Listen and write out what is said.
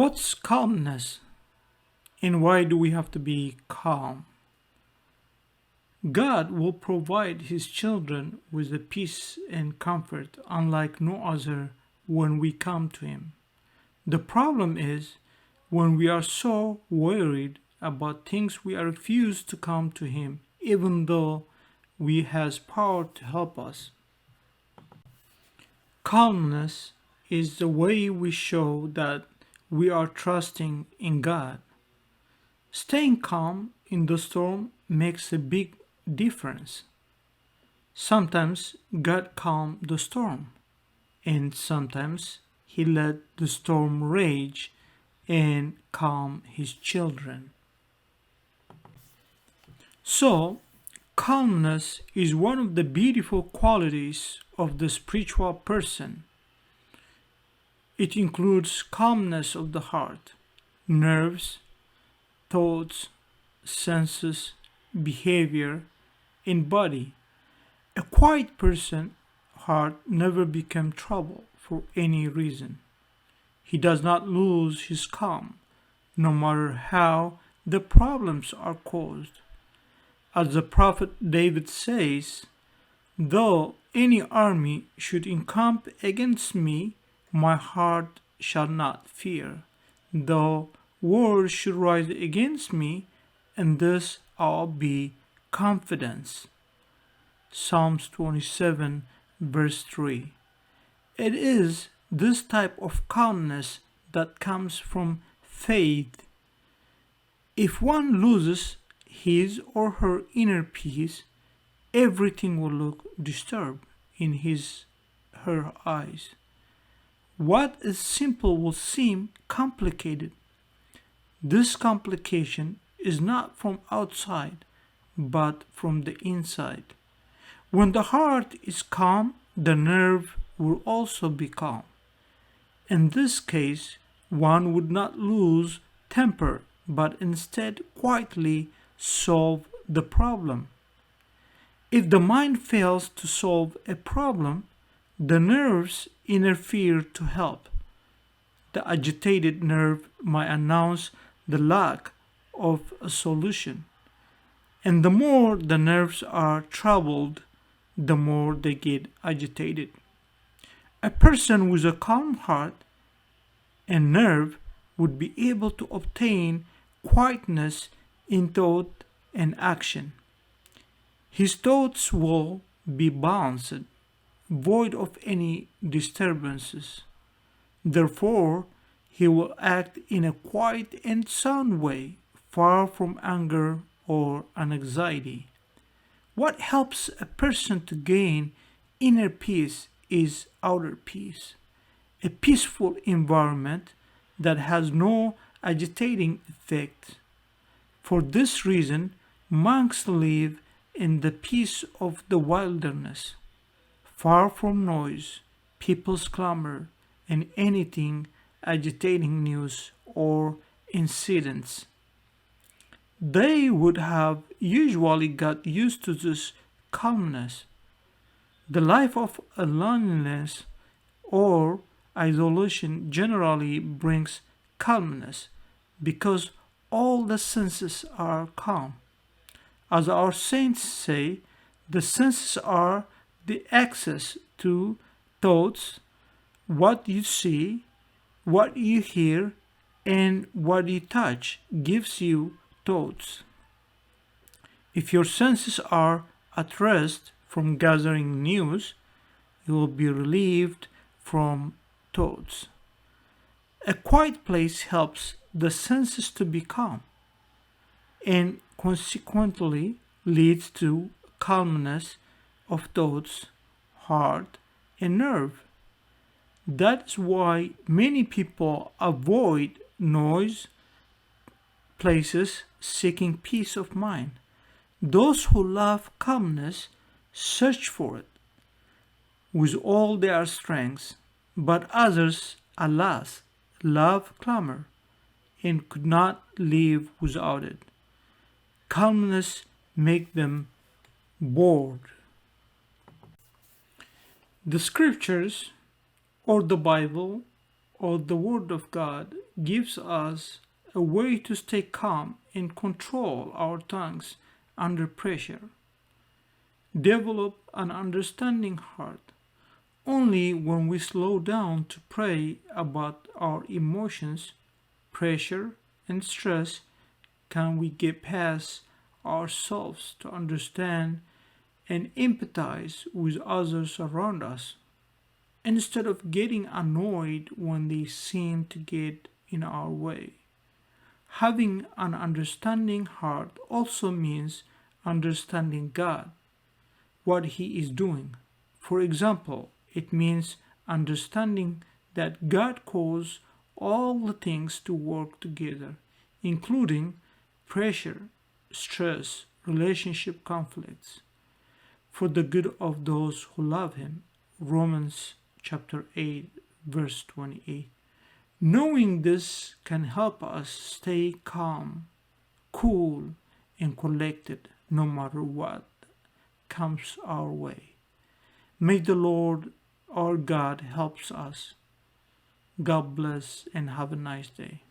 What's calmness and why do we have to be calm? God will provide His children with a peace and comfort unlike no other when we come to Him. The problem is when we are so worried about things we refuse to come to Him even though He has power to help us. Calmness is the way we show that we are trusting in God. Staying calm in the storm makes a big difference. Sometimes God calmed the storm, and sometimes He let the storm rage and calm His children. So, calmness is one of the beautiful qualities of the spiritual person. It includes calmness of the heart, nerves, thoughts, senses, behavior, and body. A quiet person's heart never becomes trouble for any reason. He does not lose his calm, no matter how the problems are caused. As the prophet David says, "Though any army should encamp against me, my heart shall not fear. Though war should rise against me, and this I'll be confident." Psalms 27 verse 3. It is this type of calmness that comes from faith. If one loses his or her inner peace, everything will look disturbed in her eyes. What is simple will seem complicated. This complication is not from outside, but from the inside. When the heart is calm, the nerve will also be calm. In this case, one would not lose temper, but instead quietly solve the problem. If the mind fails to solve a problem, the nerves interfere to help. The agitated nerve might announce the lack of a solution. And the more the nerves are troubled, the more they get agitated. A person with a calm heart and nerve would be able to obtain quietness in thought and action. His thoughts will be balanced, void of any disturbances. Therefore, he will act in a quiet and sound way, far from anger or anxiety. What helps a person to gain inner peace is outer peace, a peaceful environment that has no agitating effect. For this reason, monks live in the peace of the wilderness, far from noise, people's clamor, and anything agitating news or incidents. They would have usually got used to this calmness. The life of loneliness or isolation generally brings calmness because all the senses are calm. As our saints say, the senses are the access to thoughts, what you see, what you hear, and what you touch gives you thoughts. If your senses are at rest from gathering news, you will be relieved from thoughts. A quiet place helps the senses to be calm and consequently leads to calmness of thoughts, heart, and nerve. That's why many people avoid noise places seeking peace of mind. Those who love calmness search for it with all their strength, but others, alas, love clamor and could not live without it. Calmness makes them bored. The scriptures or the Bible or the Word of God gives us a way to stay calm and control our tongues under pressure. Develop an understanding heart. Only when we slow down to pray about our emotions, pressure, and stress can we get past ourselves to understand and empathize with others around us, instead of getting annoyed when they seem to get in our way. Having an understanding heart also means understanding God, what He is doing. For example, it means understanding that God calls all the things to work together, including pressure, stress, relationship conflicts, for the good of those who love Him. Romans chapter 8, verse 28. Knowing this can help us stay calm, cool, and collected no matter what comes our way. May the Lord our God helps us. God bless and have a nice day.